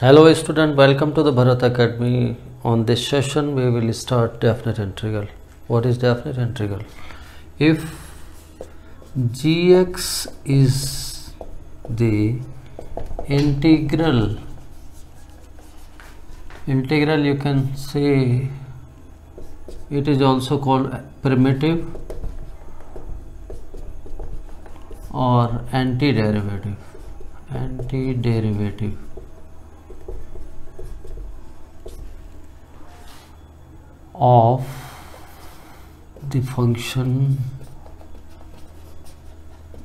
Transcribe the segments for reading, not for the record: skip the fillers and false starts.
Hello student, welcome to the Bharat Academy. On this session we will start definite integral. What is definite integral? If gx is the integral you can say it is also called primitive or antiderivative of the function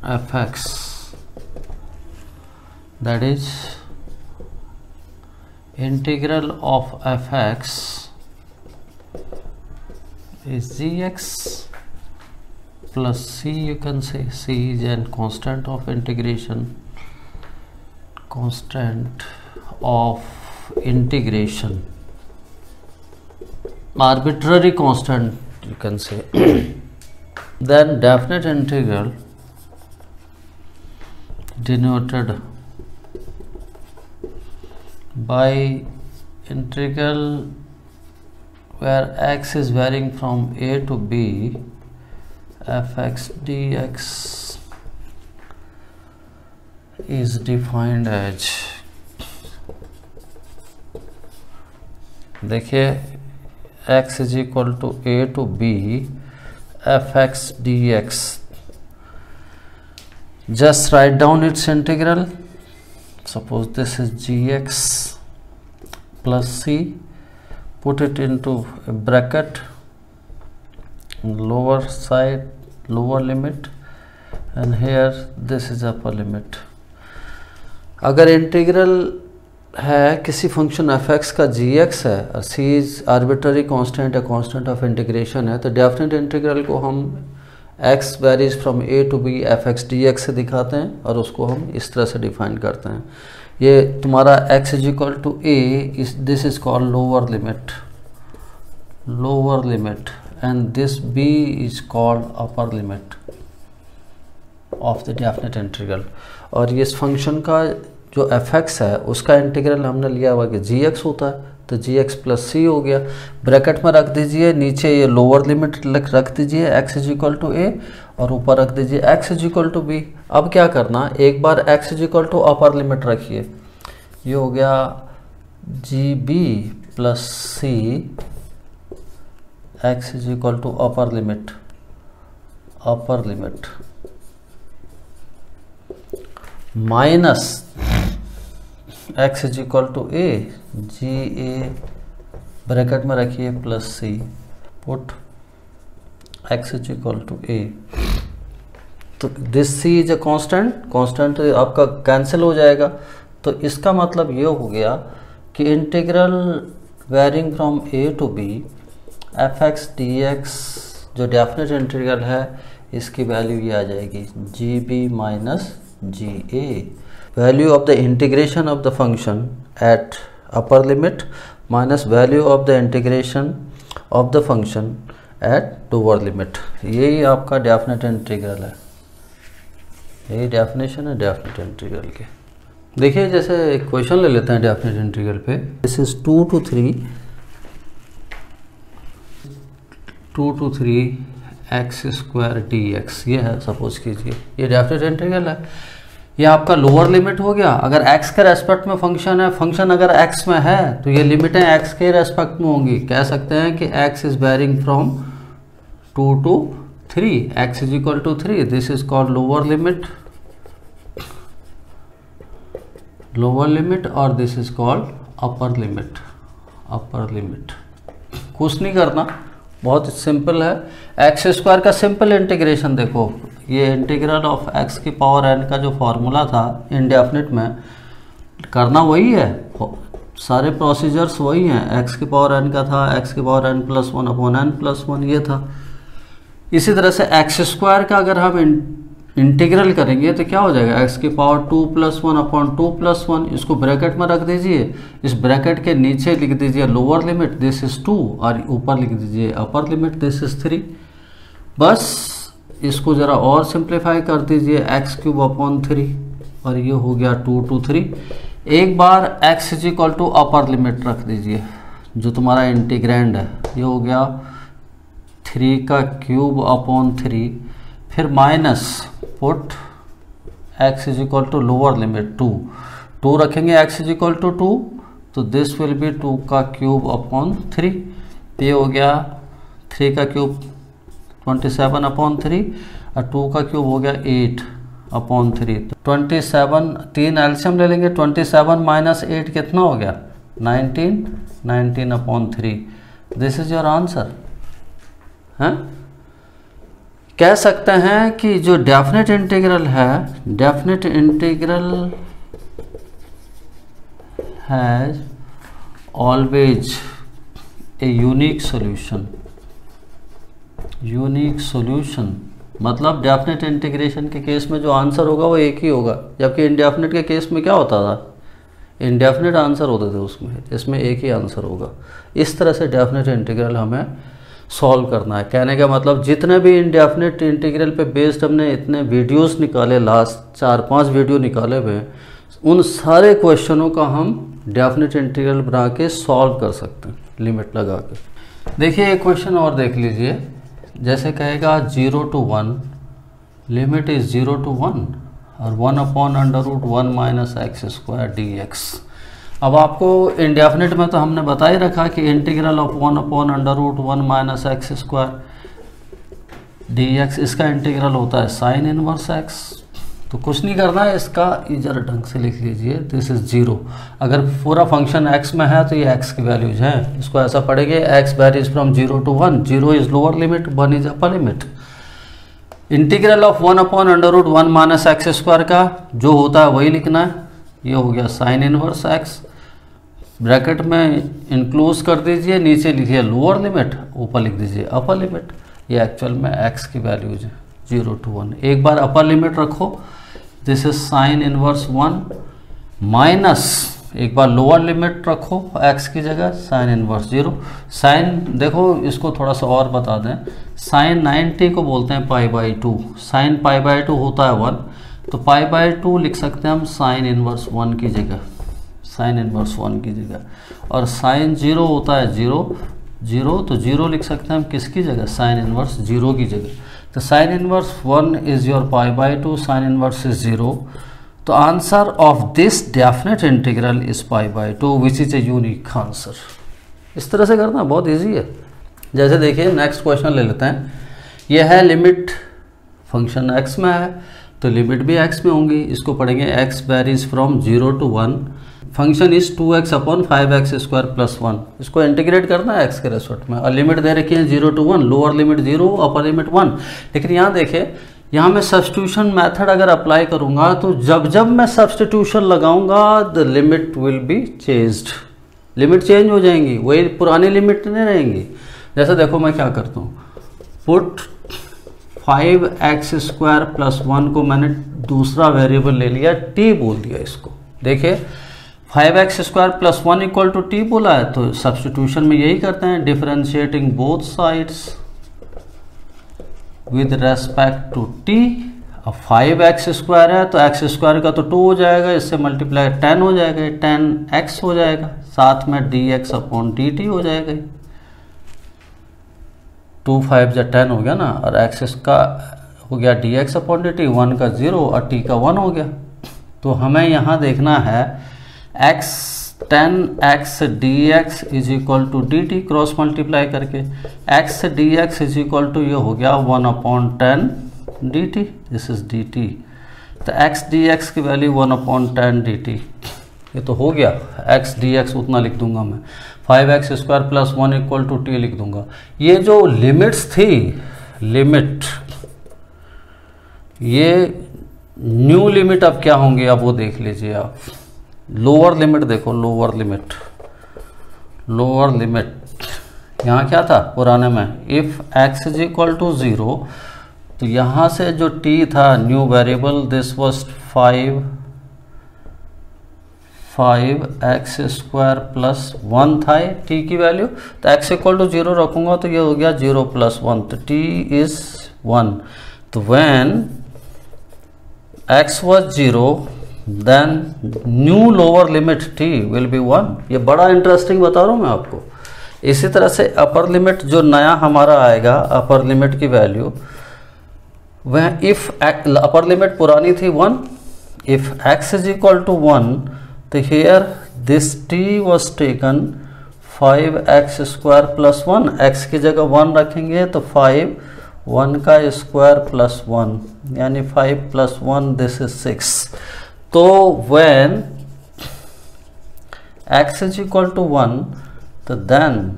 fx, that is integral of fx is gx plus c. You can say c is a constant of integration, arbitrary constant you can say. Then definite integral denoted by integral where x is varying from a to b, fx dx is defined as, देखिए x is equal to a to b fx dx. Just write down its integral. Suppose this is gx plus c, put it into a bracket, lower side lower limit, and here this is upper limit. अगर integral है किसी function fx का gx है और c is arbitrary constant है, constant of integration है, तो definite integral को हम x varies from a to b fx dx से दिखाते हैं और उसको हम इस तरह से डिफाइन करते हैं. ये तुम्हारा x is equal to a, this is called lower limit and this b is called upper limit of the definite integral. और ये इस फंक्शन का जो fx है उसका इंटीग्रल हमने लिया हुआ कि gx होता है, तो gx प्लस c हो गया. ब्रैकेट में रख दीजिए, नीचे ये लोअर लिमिट रख दीजिए x is equal to a और ऊपर रख दीजिए x is equal to b. अब क्या करना, एक बार x is equal to upper limit रखिए, ये हो गया gb plus c x is equal to upper limit minus x is equal to a g a bracket में रखिए plus c, put x is equal to a. तो this c is a constant आपका cancel हो जाएगा. तो इसका मतलब ये हो गया कि integral varying from a to b fx dx जो डेफिनेट इंटीग्रल है इसकी वैल्यू ये आ जाएगी gb minus ga. Value of the integration of the function at upper limit minus value of the integration of the function at lower limit. यही आपका definite integral है, यही डेफिनेशन है डेफिनेट इंटीग्रल के. देखिए जैसे क्वेश्चन ले लेते हैं डेफिनेट इंटीग्रल पे. This is 2 to 3 x square dx, ये है सपोज कीजिए, ये डेफिनेट इंटीग्रल है. ये आपका लोअर लिमिट हो गया. अगर x के रेस्पेक्ट में फंक्शन है, फंक्शन अगर x में है तो ये लिमिटें x के रेस्पेक्ट में होंगी. कह सकते हैं कि x is varying from 2 to 3, x is equal to 3. This is called lower limit और this is called upper limit. कुछ नहीं करना, बहुत सिंपल है. एक्स स्क्वायर का सिंपल इंटीग्रेशन देखो, ये इंटीग्रल ऑफ एक्स की पावर n का जो फॉर्मूला था इंडेफिनिट में, करना वही है, सारे प्रोसीजर्स वही हैं. एक्स की पावर n का था, एक्स की power n plus 1 upon n plus 1 ये था. इसी तरह से एक्स स्क्वायर का अगर हम इंटीग्रल करेंगे तो क्या हो जाएगा, एक्स की पावर 2 प्लस 1 अपॉन 2 प्लस 1. इसको ब्रैकेट में रख दीजिए, इस ब्रैकेट के नीचे लिख दीजिए लोअर लिमिट दिस इज 2 और ऊपर लिख दीजिए अपर लिमिट दिस इज 3. बस इसको ज़रा और सिंप्लीफाई कर दीजिए, एक्स क्यूब अपॉन 3 और ये हो गया 2 to 3. एक बार x is equal to upper limit रख दीजिए, जो तुम्हारा इंटीग्रैंड है, ये हो गया 3 का क्यूब अपॉन 3, फिर minus put x is equal to lower limit 2 रखेंगे, x इज इक्वल टू 2, तो दिस विल बी 2 का क्यूब अपॉन 3, तो ये हो गया 3 का क्यूब 27 अपॉन 3 और 2 का क्यूब हो गया 8 अपॉन 3। 27 3 एल्शियम ले लेंगे, 27 माइनस 8 कितना हो गया 19 upon 3। This is your answer. हैं, कह सकते हैं कि जो डेफिनेट इंटीग्रल है, definite integral has always a unique solution. Unique solution मतलब डेफिनेट इंटीग्रेशन के केस में जो आंसर होगा वो एक ही होगा, जबकि इंडेफिनेट के केस में क्या होता था, इंडेफिनेट आंसर होते थे उसमें, इसमें एक ही आंसर होगा। इस तरह से डेफिनेट इंटीग्रल हमें सॉल्व करना है। कहने का मतलब जितने भी इंडेफिनेट इंटीग्रल पे बेस्ड हमने इतने वीडियोस निकाले, लास्ट 4-5 वीडियो निकाले हुए, उन सारे क्वेश्चनों का हम डेफिनेट इंटीग्रल बना के सॉल्व कर सकते हैं लिमिट लगा के। देखिए एक क्वेश्चन और देख लीजिए, जैसे कहेगा 0 to 1, लिमिट इज 0 to 1 और 1 upon under root 1 minus x square d x. अब आपको इंडेफिनेट में तो हमने बता ही रखा कि integral of 1 upon under root 1 minus x square d x, इसका इंटीग्रल होता है साइन इनवर्स एक्स। तो कुछ नहीं करना है, इसका जरा ढंग से लिख लीजिए, दिस इज 0। अगर पूरा फंक्शन x में है तो ये x की वैल्यूज हैं, इसको ऐसा पढ़ेंगे x varies from 0 to 1, 0 is lower limit, 1 is upper limit. Integral of 1 upon under root 1 minus x square का जो होता है वही लिखना है, ये हो गया साइन इनवर्स x, ब्रैकेट में इंक्लूज कर दीजिए, नीचे लिखिए लोअर लिमिट, ऊपर लिख दीजिए अपर लिमिट। ये एक्चुअल में x की वैल्यूज है 0 to 1। एक बार अपर लिमिट रखो, this is sine inverse 1 minus, एक बार लोअर लिमिट रखो x की जगह साइन इनवर्स 0। साइन देखो, इसको थोड़ा सा और बता दें, साइन 90 को बोलते हैं π/2, साइन π/2 होता है 1, तो π/2 लिख सकते हैं हम साइन इनवर्स 1 की जगह, साइन इनवर्स 1 की जगह। और साइन 0 होता है 0, तो 0 लिख सकते हैं हम किसकी जगह, साइन इनवर्स 0 की जगह। तो sine inverse 1 is your π/2, sine inverse is 0। तो answer of this definite integral is π/2 which is a unique answer. इस तरह से करना बहुत इजी है। जैसे देखिए नेक्स्ट क्वेश्चन ले लेते हैं, यह है लिमिट फंक्शन x में है तो लिमिट भी x में होंगी, इसको पढ़ेंगे x varies from 0 to 1, function is 2x upon 5x square plus 1। इसको इंटीग्रेट करना है x के रेस्पेक्ट में, और लिमिट दे रखी है 0 to 1, lower limit 0 upper limit 1। लेकिन यहाँ देखिए, यहाँ मैं सब्स्टिट्यूशन मेथड अगर अप्लाई करूँगा तो जब जब मैं सब्स्टिट्यूशन लगाऊंगा the limit will be changed, limit change हो जाएंगी, वही पुरानी लिमिट नहीं रहेंगी। जैसे देखो मैं क्या करता हूँ, पुट 5x स्क्वायर प्लस 1 को मैंने दूसरा वेरिएबल ले लिया, t बोल दिया इसको। देखिए 5x square plus 1 equal to t बोला है, तो सब्स्टिट्यूशन में यही करते हैं, differentiating both sides with respect to t. अब 5x स्क्वायर है तो x स्क्वायर का तो 2 हो जाएगा, इससे मल्टीप्लाई 10 हो जाएगा, 10x हो जाएगा, साथ में dx अपॉन dt हो जाएगा। 2 5 जा 10 हो गया ना, और x का हो गया dx अपॉन dt, 1 का 0 और t का 1 हो गया। तो हमें यहाँ देखना है x 10x dx is equal to dt, cross multiply करके x dx is equal to ये हो गया 1 अपॉन 10 dt, दिस इज dt। तो x dx की वैल्यू 1 अपॉन 10 dt, ये तो हो गया, x dx उतना लिख दूंगा मैं, 5x square plus 1 equal to t लिख दूंगा। ये जो लिमिट्स थी, लिमिट, ये न्यू लिमिट अब क्या होंगे, अब वो देख लीजिए आप। लोअर लिमिट देखो, लोअर लिमिट, लोअर लिमिट यहाँ क्या था पुराने में, if x is equal to 0, तो यहाँ से जो t था new variable, this was 5x square plus 1 था t की वैल्यू, तो x इक्वल टू 0 रखूँगा तो ये हो गया 0 प्लस 1, तो t इज 1। तो when x was 0 then new lower limit t will be 1। ये बड़ा इंटरेस्टिंग बता रहा हूँ मैं आपको। इसी तरह से अपर लिमिट जो नया हमारा आएगा, अपर लिमिट की वैल्यू, वह इफ अपर लिमिट पुरानी थी 1, if x is equal to 1, तो here this t was taken 5x square plus 1, x की जगह 1 रखेंगे तो 5, 1 का स्क्वायर प्लस 1, यानी 5 प्लस 1 दिस इज 6। तो when x is equal to 1, तो then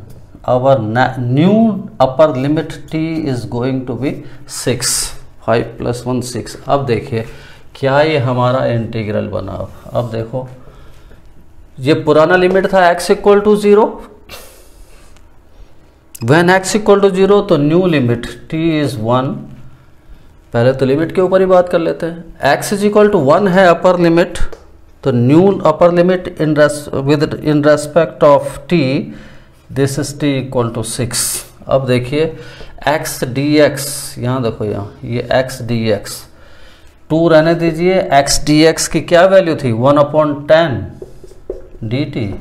our new upper limit t is going to be 6, 5 plus 1 6। अब देखिए क्या ये हमारा इंटीग्रल बना। अब देखो ये पुराना लिमिट था x equal to 0, when x equal to 0, तो न्यू लिमिट t इज 1। पहले तो लिमिट के ऊपर ही बात कर लेते हैं। x इज इक्वल टू 1 है अपर लिमिट, तो new upper limit in respect of t, this is t equal to 6। अब देखिए x dx, यहाँ देखो, यहाँ ये x dx 2 रहने दीजिए। x dx की क्या वैल्यू थी 1/10 dt,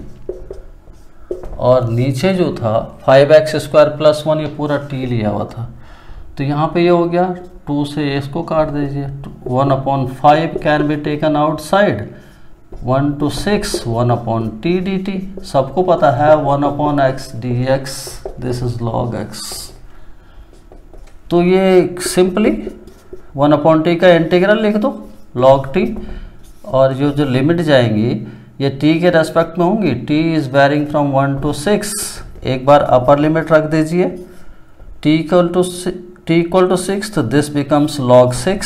और नीचे जो था 5x स्क्वायर प्लस 1, ये पूरा t लिया हुआ था। तो यहाँ पे ये हो गया 2 से इसको काट दीजिए, 1/5 can be taken outside, 1 to 6 1/t dt। सबको पता है 1/x dx, this is log x। तो ये सिंपली 1/t का इंटीग्रल लिख दो log t, और जो लिमिट जाएंगी ये t के रेस्पेक्ट में होंगी। t is varying from 1 to 6। एक बार अपर लिमिट रख दीजिए, t इक्वल टू 6, तो दिस बिकम्स log 6,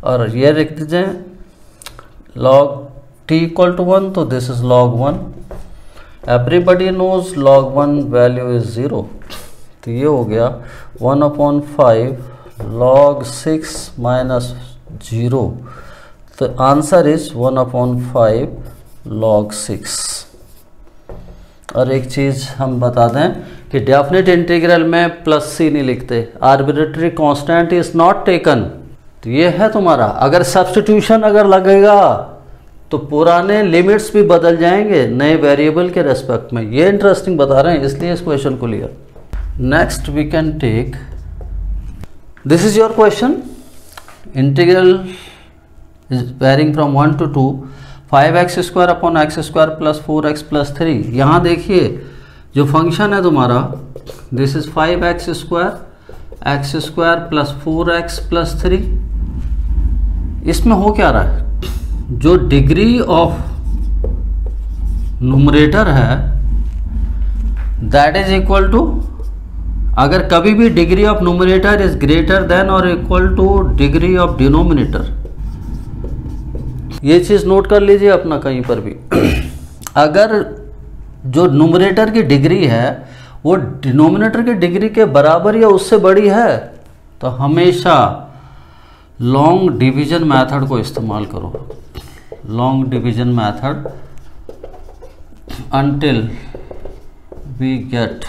और ये लिख दीजिए log t इक्वल टू 1, तो this is log 1। Everybody knows log 1 value is 0, तो ये हो गया 1/5 log 6 माइनस 0, तो आंसर इज 1/5 log 6। और एक चीज़ हम बता दें कि डेफिनेट इंटीग्रल में प्लस सी नहीं लिखते, arbitrary constant is not taken. तो ये है तुम्हारा, अगर सब्स्टिट्यूशन अगर लगेगा तो पुराने लिमिट्स भी बदल जाएंगे नए वेरिएबल के रेस्पेक्ट में। ये इंटरेस्टिंग बता रहे हैं, इसलिए इस क्वेश्चन को लिया। Next we can take, this is your question, integral is varying from 1 to 2, 5x square upon x square plus 4x plus 3। यहाँ देखिए जो फंक्शन है तुम्हारा, this is 5x square x square plus 4x plus 3। इसमें हो क्या रहा है, जो डिग्री ऑफ न्यूमरेटर है दैट इज इक्वल टू, अगर कभी भी degree of numerator is greater than और equal to degree of denominator, ये चीज़ नोट कर लीजिए अपना कहीं पर भी। अगर जो न्यूमरेटर की डिग्री है वो डिनोमिनेटर की डिग्री के बराबर या उससे बड़ी है, तो हमेशा लॉन्ग डिवीजन मेथड को इस्तेमाल करो, long division method, until we get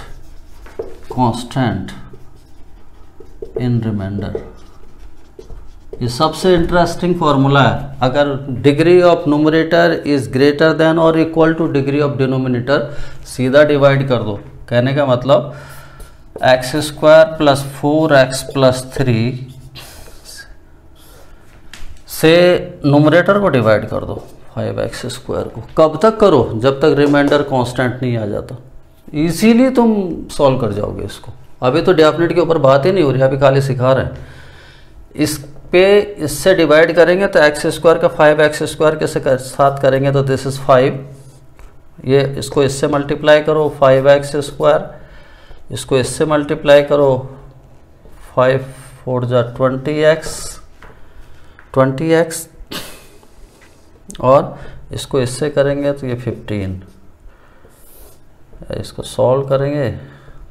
constant in remainder। ये सबसे इंटरेस्टिंग फॉर्मूला है। अगर degree of numerator is greater than और equal to degree of denominator, सीधा डिवाइड कर दो। कहने का मतलब x square plus 4x plus 3 से न्यूमरेटर को डिवाइड कर दो 5x स्क्वायर को। कब तक करो, जब तक रिमाइंडर कांस्टेंट नहीं आ जाता। इजीली तुम सॉल्व कर जाओगे इसको। अभी तो डेफिनेट के ऊपर बात ही नहीं हो रही, अभी खाली सिखा रहे हैं। इस पे इससे डिवाइड करेंगे तो एक्स स्क्वायर का 5x स्क्वायर के साथ करेंगे तो दिस इज 5। ये इसको इससे मल्टीप्लाई करो 5x स्क्वायर, इसको इससे मल्टीप्लाई करो 5 4 जा 20x, और इसको इससे करेंगे तो ये 15। इसको सॉल्व करेंगे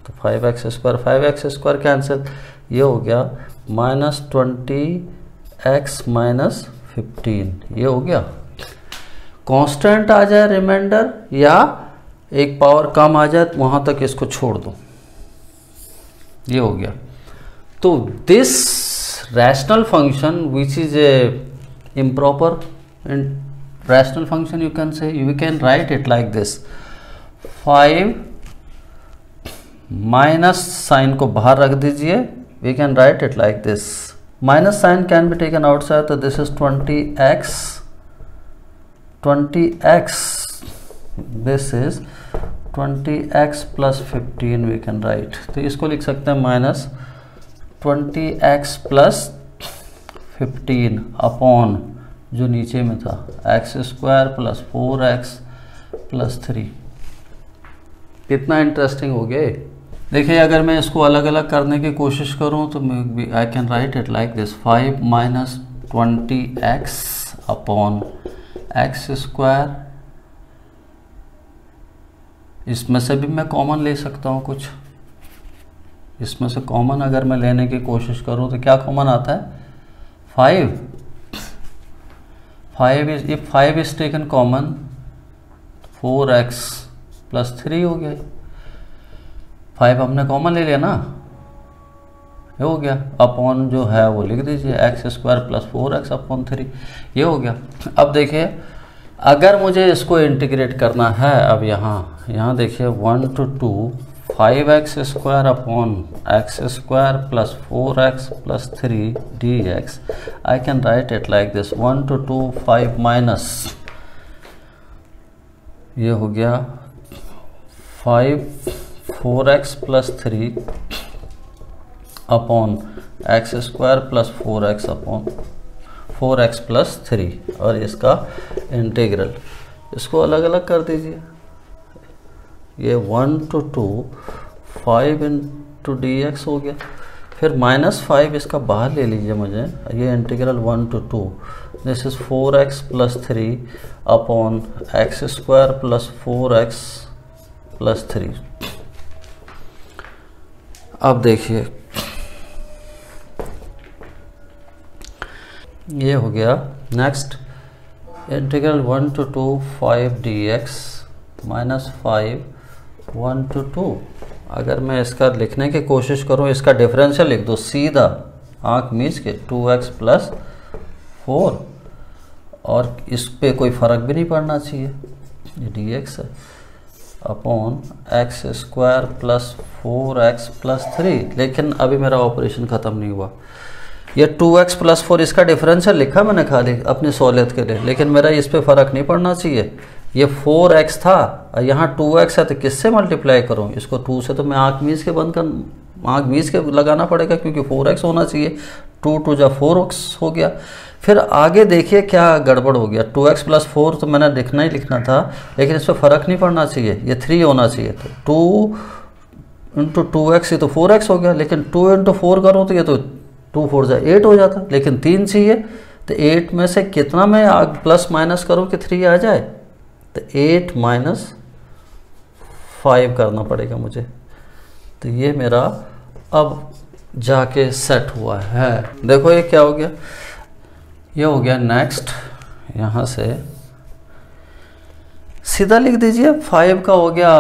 तो 5x स्क्वायर कैंसिल, ये हो गया -20x माइनस 15, ये हो गया। कांस्टेंट आ जाए रिमाइंडर या एक पावर कम आ जाए, वहाँ तक इसको छोड़ दो, ये हो गया। तो this rational function which is A improper in rational function you can say, you can write it like this, 5 minus sine को बाहर रख दीजिए, we can write it like this, minus sign can be taken outside, तो this is 20x, this is 20x plus 15 we can write, तो इसको लिख सकते हैं माइनस 20x plus 15 अपॉन जो नीचे में था x square plus 4x plus 3। कितना इंटरेस्टिंग हो गया। देखिए अगर मैं इसको अलग अलग करने की कोशिश करूं तो I can write it like this, 5 minus 20x upon x square, इसमें से भी मैं कॉमन ले सकता हूं कुछ, इसमें से कॉमन अगर मैं लेने की कोशिश करूं तो क्या कॉमन आता है, 5 is, if 5 is taken common 4x plus 3 हो गया, 5 हमने कॉमन ले लिया ना, ये हो गया, अपॉन जो है वो लिख दीजिए x square plus 4x upon 3, ये हो गया। अब देखिए अगर मुझे इसको इंटीग्रेट करना है, अब यहाँ देखिए 1 to 2 5x square upon x square plus 4x plus 3 dx, I can write it like this, 1 to 2 5 minus, ये हो गया 5 4x plus 3 upon x square plus 4x upon 4x plus 3, और इसका इंटीग्रल, इसको अलग अलग कर दीजिए, ये 1 to 2 5 इंटू dx हो गया, फिर -5 इसका बाहर ले लीजिए मुझे, ये integral 1 to 2, this is 4x plus 3 upon x square plus 4x plus 3। अब देखिए ये हो गया। Next integral 1 to 2 5 dx minus 5 1 to 2, अगर मैं इसका लिखने की कोशिश करूं, इसका डिफरेंशियल लिख दो सीधा आंख मीच के, 2x प्लस 4, और इस पे कोई फ़र्क भी नहीं पड़ना चाहिए, ये dx है upon x square plus 4x plus 3, लेकिन अभी मेरा ऑपरेशन ख़त्म नहीं हुआ, ये 2x प्लस 4 इसका डिफरेंशियल लिखा मैंने खाली अपनी सहूलियत के लिए, लेकिन मेरा इस पे फ़र्क नहीं पड़ना चाहिए, ये 4x था और यहाँ 2x है, तो किससे मल्टीप्लाई करूँ इसको, 2 से तो मैं आँख मीच के लगाना पड़ेगा, क्योंकि 4x होना चाहिए, 2 2 जा 4x हो गया। फिर आगे देखिए क्या गड़बड़ हो गया, 2x प्लस 4 तो मैंने लिखना था, लेकिन इस पर फ़र्क नहीं पड़ना चाहिए, ये 3 होना चाहिए, तो 2 इंटू 2x, ये तो 4x हो गया, लेकिन 2 इंटू 4 करूँ तो ये तो 2 4 जा 8 हो जाता, लेकिन 3 चाहिए, तो 8 में से कितना मैं प्लस माइनस करूँ कि 3 आ जाए, तो 8 माइनस 5 करना पड़ेगा मुझे, तो ये मेरा अब जाके सेट हुआ है। देखो ये क्या हो गया, ये हो गया। नेक्स्ट यहाँ से सीधा लिख दीजिए, 5 का हो गया,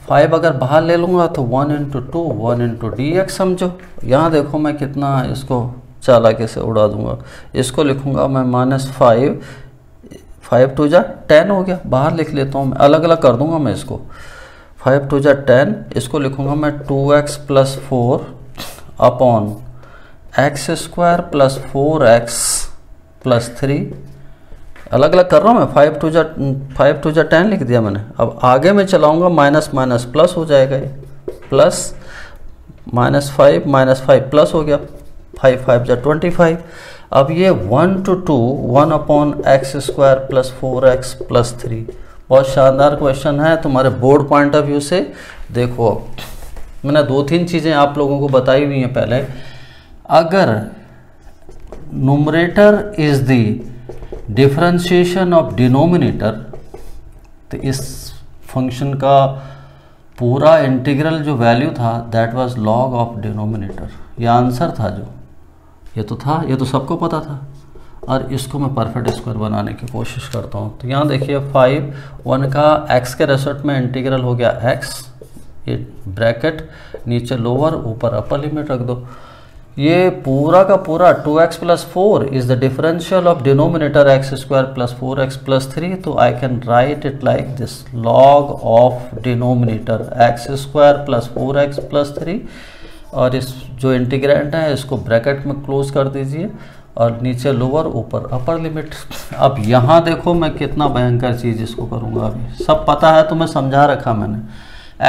5 अगर बाहर ले लूँगा तो 1 इंटू 2 1 इंटू dx समझो, यहाँ देखो मैं कितना इसको चालाकी से उड़ा दूंगा, इसको लिखूँगा मैं -5, 5 2 जा 10 हो गया, बाहर लिख लेता हूँ मैं, अलग अलग कर दूंगा मैं इसको, 5 2 जा 10, इसको लिखूँगा मैं 2x plus 4 upon x square plus 4x plus 3, अलग अलग कर रहा हूँ मैं, 5 2 जा 10 लिख दिया मैंने। अब आगे मैं चलाऊँगा, माइनस माइनस प्लस हो जाएगा, ये प्लस -5 प्लस हो गया, 5 5 जा 25। अब ये 1 to 2 1 upon x square plus 4x plus 3, बहुत शानदार क्वेश्चन है तुम्हारे बोर्ड पॉइंट ऑफ व्यू से। देखो मैंने 2-3 चीज़ें आप लोगों को बताई हुई हैं पहले, अगर numerator is the differentiation of denominator, तो इस फंक्शन का पूरा इंटीग्रल जो वैल्यू था that was log of denominator, यह आंसर था जो ये तो था, ये तो सबको पता था, और इसको मैं परफेक्ट स्क्वायर बनाने की कोशिश करता हूँ। तो यहाँ देखिए 5 1 का x के रेस्पेक्ट में इंटीग्रल हो गया x, ये ब्रैकेट नीचे लोअर ऊपर अपर लिमिट रख दो, ये पूरा का पूरा 2x plus 4 is the differential of denominator x square plus 4x plus 3, तो I can write it like this, log of denominator x square plus 4x plus 3, और इस जो इंटीग्रेंट है इसको ब्रैकेट में क्लोज कर दीजिए और नीचे लोअर ऊपर अपर लिमिट। अब यहाँ देखो मैं कितना भयंकर चीज़ इसको करूँगा, अभी सब पता है तो मैं समझा रखा मैंने।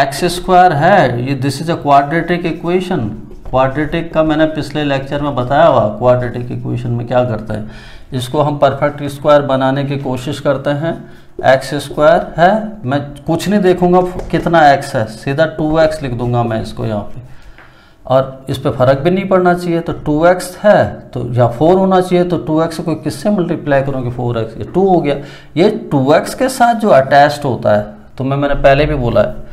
एक्स स्क्वायर है ये, this is a quadratic equation. Quadratic का मैंने पिछले लेक्चर में बताया हुआ, क्वाड्रेटिक इक्वेशन में क्या करते हैं, इसको हम परफेक्ट स्क्वायर बनाने की कोशिश करते हैं। एक्स स्क्वायर है, मैं कुछ नहीं देखूंगा कितना एक्स है, सीधा 2x लिख दूंगा मैं इसको यहाँ पे, और इस पे फर्क भी नहीं पड़ना चाहिए। तो 2x है तो या 4 होना चाहिए, तो 2x को किससे मल्टीप्लाई करूँगी, 4x, ये 2 हो गया। ये 2x के साथ जो अटैच्ड होता है, तो मैंने पहले भी बोला है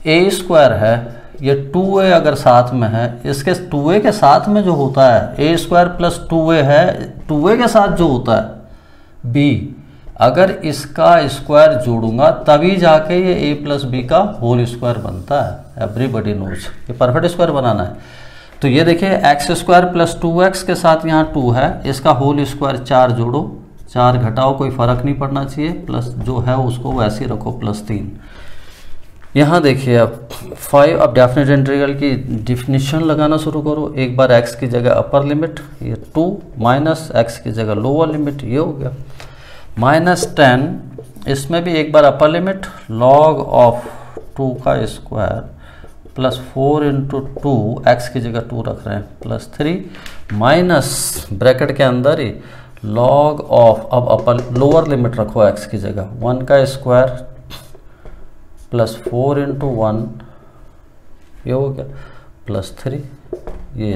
ए स्क्वायर है, ये 2a अगर साथ में है, इसके 2a के साथ में जो होता है ए स्क्वायर प्लस 2a है, 2a के साथ जो होता है b, अगर इसका स्क्वायर जोड़ूंगा तभी जाके ये a प्लस बी का होल स्क्वायर बनता है। एवरीबॉडी नोज ये परफेक्ट स्क्वायर बनाना है। तो ये देखिए एक्स स्क्वायर प्लस 2x के साथ यहाँ 2 है, इसका होल स्क्वायर 4 जोड़ो, 4 घटाओ, कोई फर्क नहीं पड़ना चाहिए, प्लस जो है उसको वैसे ही रखो प्लस 3। यहाँ देखिए अब 5, अब डेफिनेट इंटीग्रल की डिफिनीशन लगाना शुरू करो। एक बार x की जगह अपर लिमिट ये 2 माइनस x की जगह लोअर लिमिट ये हो गया -10, इसमें भी एक बार अपर लिमिट लॉग ऑफ 2 का स्क्वायर प्लस 4 इंटू 2, एक्स की जगह 2 रख रहे हैं, प्लस 3 माइनस ब्रैकेट के अंदर ही लॉग ऑफ, अब अपर लोअर लिमिट रखो एक्स की जगह 1 का स्क्वायर प्लस 4 इंटू 1 ये हो गया प्लस 3, ये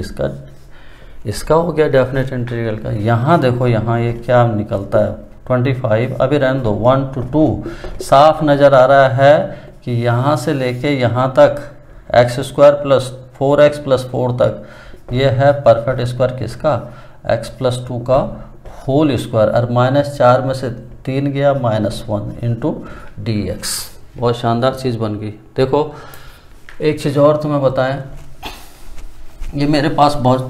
इसका हो गया डेफिनेट इंटीग्रल का। यहाँ देखो यहाँ ये क्या निकलता है 25, अभी रहने दो 1 to 2 साफ नज़र आ रहा है कि यहाँ से लेके यहाँ तक x square plus 4x plus 4 तक ये है परफेक्ट स्क्वायर किसका, x प्लस 2 का होल स्क्वायर, और -4 में से 3 गया -1 इंटू dx। बहुत शानदार चीज़ बन गई। देखो एक चीज़ और तुम्हें बताएं, ये मेरे पास बहुत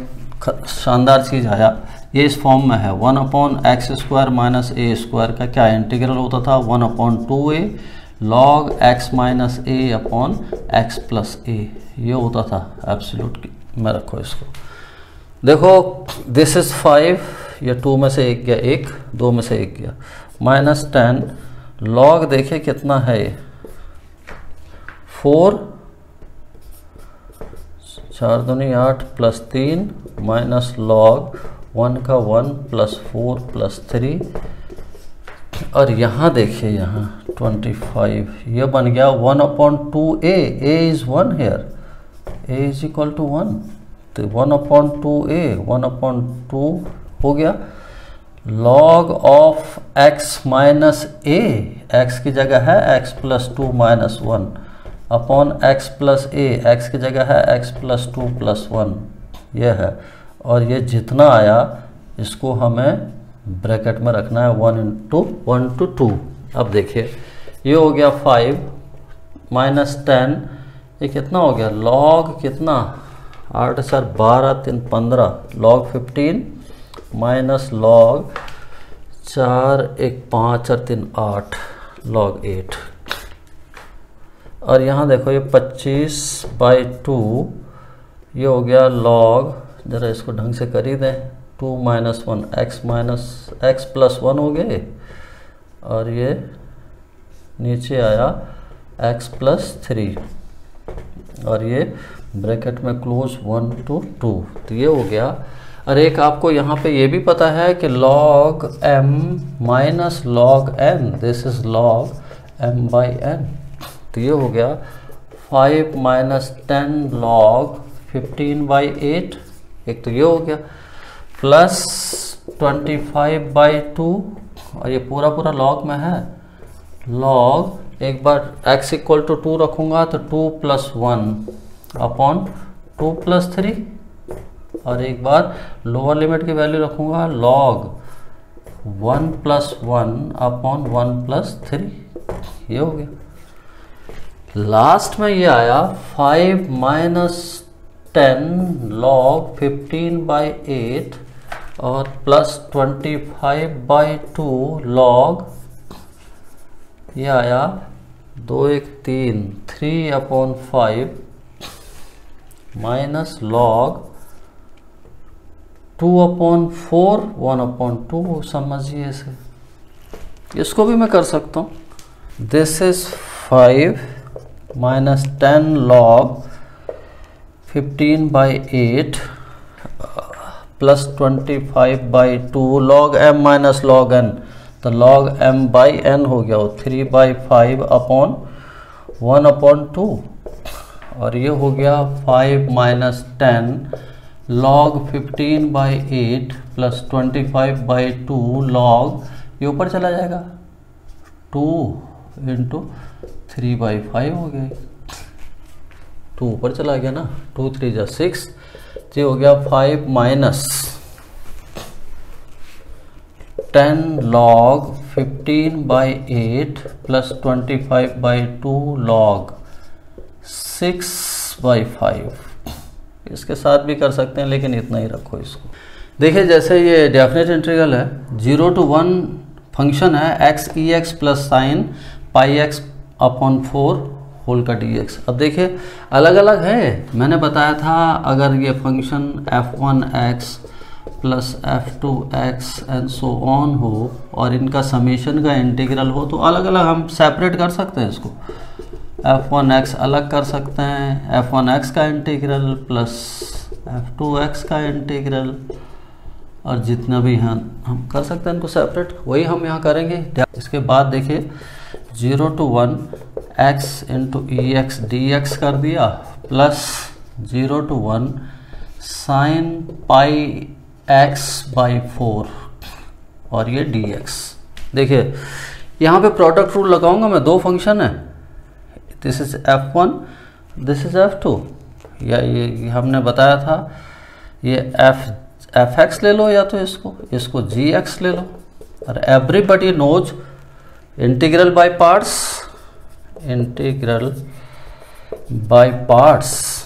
शानदार चीज़ आया, ये इस फॉर्म में है 1/x स्क्वायर माइनस ए स्क्वायर का क्या इंटीग्रल होता था, 1/2a लॉग x माइनस ए अपॉन एक्स प्लस ए, ये होता था एब्सोल्यूट में। रखो इसको, देखो दिस इज 5, ये 2 में से 1 गया, 1 2 में से 1 गया, -10 लॉग देखिए कितना है ये 4 4 दूनी 8 प्लस 3 माइनस लॉग 1 का 1 प्लस 4 प्लस 3, और यहाँ देखिए यहाँ 25, ये बन गया 1/2a, a is 1 here, a is equal to 1, तो 1/2a 1/2 हो गया log of x minus a, x की जगह है x plus 2 minus 1 upon x plus a, x की जगह है x प्लस 2 प्लस 1, ये है, और ये जितना आया इसको हमें ब्रैकेट में रखना है 1 to 2। अब देखिए ये हो गया 5 -10, ये कितना हो गया लॉग कितना 8 4 12 3 15 लॉग 15 माइनस लॉग 4 1 5 और 3 8 लॉग 8, और यहाँ देखो ये 25/2 ये हो गया लॉग, ज़रा इसको ढंग से कर ही दें, 2 माइनस 1 x प्लस 1 हो गए, और ये नीचे आया x प्लस 3, और ये ब्रैकेट में क्लोज 1 to 2, तो ये हो गया। और एक आपको यहाँ पे ये भी पता है कि log m minus log n, this is log m/n, तो ये हो गया 5 माइनस 10 log 15/8, एक तो ये हो गया, प्लस 25/2, और ये पूरा पूरा लॉग में है, लॉग एक बार x इक्वल टू 2 रखूँगा तो 2 प्लस 1 अपॉन 2 प्लस 3, और एक बार लोअर लिमिट की वैल्यू रखूँगा लॉग 1 प्लस 1 अपॉन 1 प्लस 3, ये हो गया। लास्ट में ये आया 5 माइनस 10 log 15/8 और प्लस 25/2 log, ये आया 2 1 3 3/5 माइनस log 2/4 1/2। समझिए इसे, इसको भी मैं कर सकता हूँ। This is 5 minus 10 log 15/8 plus 25/2 log m minus log n, तो log m/n हो गया वो 3/5/1/2, और ये हो गया 5 माइनस 10 log 15/8 प्लस 25/2 log, ये ऊपर चला जाएगा 2 इंटू 3/5 हो गया, 2 ऊपर चला गया ना, 2 3 जा 6, ये हो गया 5 माइनस 10 log 15/8 प्लस 25/2 log 6/5। इसके साथ भी कर सकते हैं, लेकिन इतना ही रखो इसको। देखिए जैसे ये डेफिनेट इंटीग्रल है, 0 to 1 फंक्शन है x e x plus sine pi x अपॉन 4 होल का dx। अब देखिए अलग अलग है, मैंने बताया था अगर ये function f1x plus f2x and so on हो और इनका समेशन का इंटीग्रल हो तो अलग अलग हम सेपरेट कर सकते हैं इसको। f1x अलग कर सकते हैं, f1x का इंटीग्रल प्लस f2x का इंटीग्रल, और जितना भी हैं हम कर सकते हैं इनको सेपरेट, वही हम यहाँ करेंगे। इसके बाद देखिए 0 to 1 x into E x D x कर दिया, plus 0 to 1 sine pi x/4 और ये dx। देखिए यहाँ पे प्रोडक्ट रूल लगाऊंगा मैं, दो फंक्शन है, this is f1 this is f2, या ये हमने बताया था ये fx ले लो या तो इसको gx ले लो, और everybody knows integral by parts, integral by parts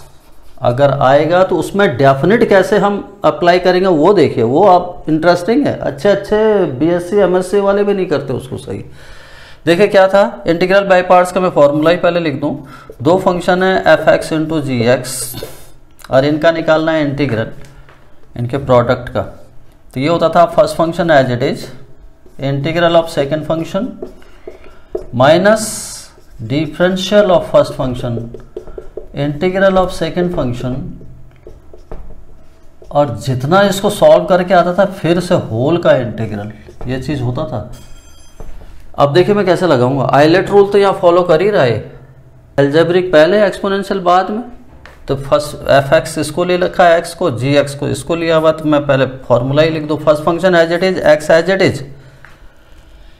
अगर आएगा तो उसमें डेफिनेट कैसे हम अप्लाई करेंगे वो देखिए, वो आप इंटरेस्टिंग है, अच्छे बीएससी एमएससी वाले भी नहीं करते उसको सही। देखिए क्या था, इंटीग्रल बाय पार्ट्स का मैं फॉर्मूला ही पहले लिख दूं, दो फंक्शन है fx इंटू जी एक्स और इनका निकालना है इंटीग्रल, इनके प्रोडक्ट का। तो ये होता था first function as it is, integral of second function minus differential of first function, integral of second function, और जितना इसको सॉल्व करके आता था फिर से होल का इंटीग्रल, ये चीज होता था। अब देखिए मैं कैसे लगाऊंगा, आइलेट रूल तो यहाँ फॉलो कर ही रहा है, एल्जेब्रिक पहले एक्सपोनेंशियल बाद में, तो फर्स्ट fx इसको ले रखा है x को, gx को इसको लिया हुआ, तो मैं पहले फॉर्मूला ही लिख दूँ, first function as it is x as it is.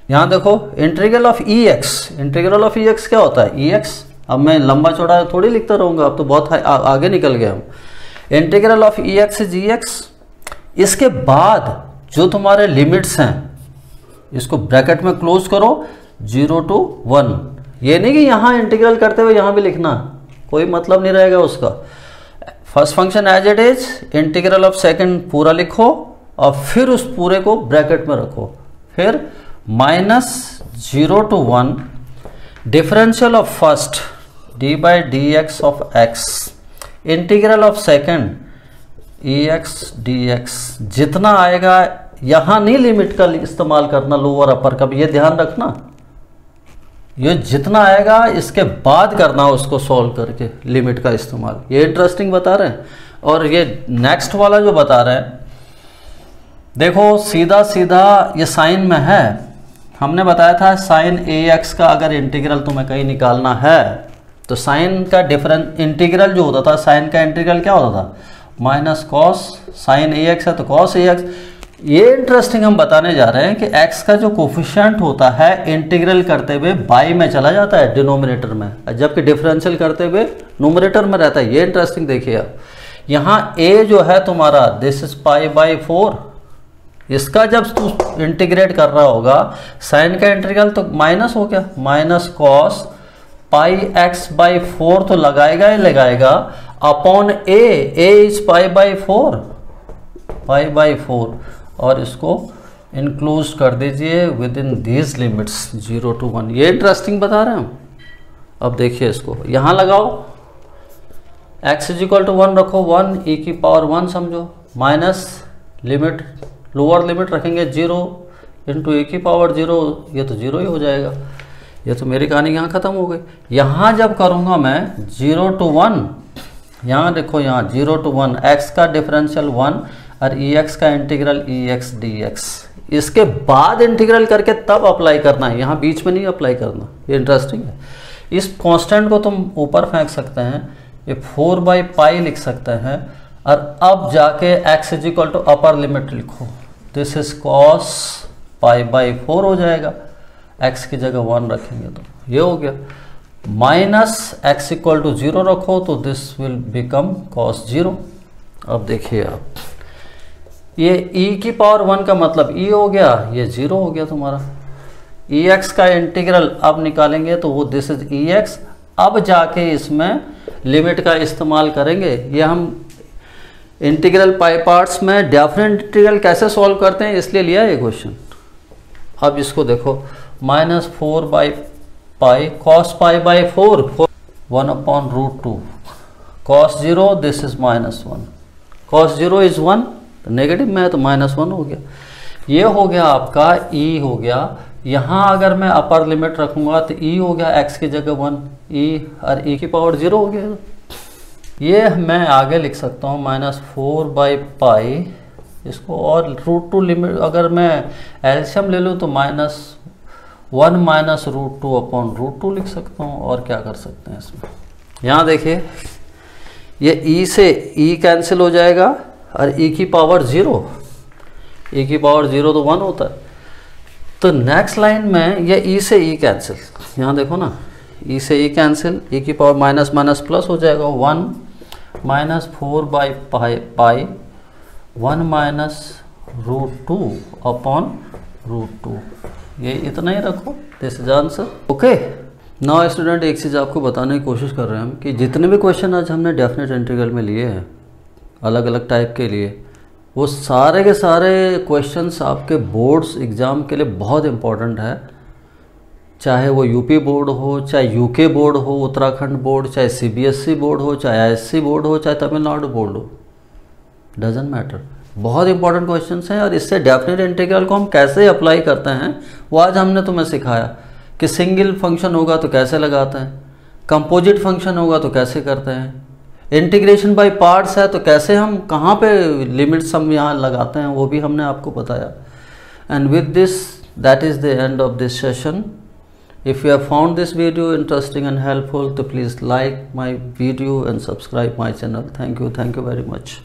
यहाँ देखो integral of ex, integral of ex क्या होता है ex, अब मैं लंबा चौड़ा थोड़ी लिखता रहूँगा, अब तो बहुत आगे निकल गया हम। इंटीग्रल ऑफ ex gx, इसके बाद जो तुम्हारे लिमिट्स हैं इसको ब्रैकेट में क्लोज करो 0 to 1, ये नहीं कि यहाँ इंटीग्रल करते हुए यहाँ भी लिखना, कोई मतलब नहीं रहेगा उसका। First function as it is, integral of second पूरा लिखो और फिर उस पूरे को ब्रैकेट में रखो, फिर minus 0 to 1 differential of first D by D x of x, integral of second E x D x, जितना आएगा यहां नहीं लिमिट का इस्तेमाल करना लोअर अपर का, ये ध्यान रखना, ये जितना आएगा इसके बाद करना उसको सॉल्व करके लिमिट का इस्तेमाल, ये इंटरेस्टिंग बता रहे हैं। और ये नेक्स्ट वाला जो बता रहे हैं, देखो सीधा सीधा ये साइन में है, हमने बताया था साइन ए एक्स का अगर इंटीग्रल तुम्हें कहीं निकालना है तो साइन का डिफरेंस इंटीग्रल जो होता था, साइन का इंटीग्रल क्या होता था, माइनस कॉस साइन ए एक्स है तो कॉस ए एक्स। ये इंटरेस्टिंग हम बताने जा रहे हैं कि x का जो कोफिशिएंट होता है इंटीग्रल करते हुए बाई में चला जाता है डिनोमिनेटर में, जबकि डिफरेंशियल करते हुए न्यूमरेटर में रहता है। ये इंटरेस्टिंग देखिए आप, यहाँ a जो है तुम्हारा दिस इज π/4, इसका जब तू इंटीग्रेट कर रहा होगा साइन का इंटीग्रल तो माइनस हो गया, माइनस कॉस πx/4 तो लगाएगा ही लगाएगा, upon A is pi by 4 और इसको इंक्लूज कर दीजिए with in these limits 0 to 1। ये इंटरेस्टिंग बता रहे हैं हम। अब देखिए इसको यहाँ लगाओ, x इज इक्वल टू 1 रखो, 1 e की पावर 1 समझो, माइनस लिमिट लोअर लिमिट रखेंगे 0 इंटू ए की पावर 0, ये तो 0 ही हो जाएगा। ये तो मेरी कहानी यहाँ ख़त्म हो गई। यहाँ जब करूँगा मैं 0 to 1, यहाँ देखो यहाँ 0 to 1 x का डिफरेंशियल 1 और ex का इंटीग्रल ex dx, इसके बाद इंटीग्रल करके तब अप्लाई करना है, यहाँ बीच में नहीं अप्लाई करना। ये इंटरेस्टिंग है। इस कांस्टेंट को तुम ऊपर फेंक सकते हैं, ये 4/π लिख सकते हैं और अब जाके x is equal to upper limit लिखो, दिस इज cos π/4 हो जाएगा। x की जगह 1 रखेंगे तो ये हो गया। माइनस x इक्वल टू 0 रखो तो दिस विल बिकम cos 0। अब देखिए आप, ये e की पावर 1 का मतलब e हो गया, ये 0 हो गया तुम्हारा। ex का इंटीग्रल अब निकालेंगे तो वो दिस इज ex। अब जाके इसमें लिमिट का इस्तेमाल करेंगे। ये हम इंटीग्रल पाई पार्ट्स में डेफिनेट इंटीग्रल कैसे सॉल्व करते हैं इसलिए लिया ये क्वेश्चन। अब इसको देखो, minus 4/π cos π/4 1/√2 cos 0 this is -1, cos 0 is 1, negative में है तो -1 हो गया। ये हो गया आपका e हो गया। यहाँ अगर मैं अपर लिमिट रखूँगा तो e हो गया x की जगह 1, e और e की पावर 0 हो गया। ये मैं आगे लिख सकता हूँ -4/π, इसको और √2 लिमिट अगर मैं एलसीएम ले लूँ तो -1 -√2/√2 लिख सकता हूँ। और क्या कर सकते हैं इसमें, यहाँ देखिए ये e से e कैंसिल हो जाएगा और e की पावर 0, e की पावर 0 तो 1 होता है। तो नेक्स्ट लाइन में ये e से e कैंसिल, यहाँ देखो ना, e से e कैंसिल, e की पावर माइनस माइनस प्लस हो जाएगा, 1 -4/π 1 -√2/√2। ये इतना ही रखो, this is answer. Okay now student, एक चीज़ आपको बताने की कोशिश कर रहे हैं हम कि जितने भी क्वेश्चन आज हमने डेफिनेट इंटीग्रल में लिए हैं अलग अलग टाइप के लिए, वो सारे के सारे क्वेश्चंस आपके बोर्ड्स एग्ज़ाम के लिए बहुत इंपॉर्टेंट है। चाहे वो यूपी बोर्ड हो, चाहे यूके बोर्ड हो, उत्तराखंड बोर्ड, चाहे सीबीएसई बोर्ड हो, चाहे आईएससी बोर्ड हो, चाहे तमिलनाडु बोर्ड हो, डजेंट मैटर। बहुत इंपॉर्टेंट क्वेश्चंस हैं और इससे डेफिनेट इंटीग्रल को हम कैसे अप्लाई करते हैं वो आज हमने तुम्हें सिखाया कि सिंगल फंक्शन होगा तो कैसे लगाते हैं, कंपोजिट फंक्शन होगा तो कैसे करते हैं, इंटीग्रेशन बाय पार्ट्स है तो कैसे हम कहाँ पे लिमिट्स हम यहाँ लगाते हैं, वो भी हमने आपको बताया। And with this that is the end of this session. If you have found this video interesting and helpful, तो please like my video and subscribe my channel. Thank you very much.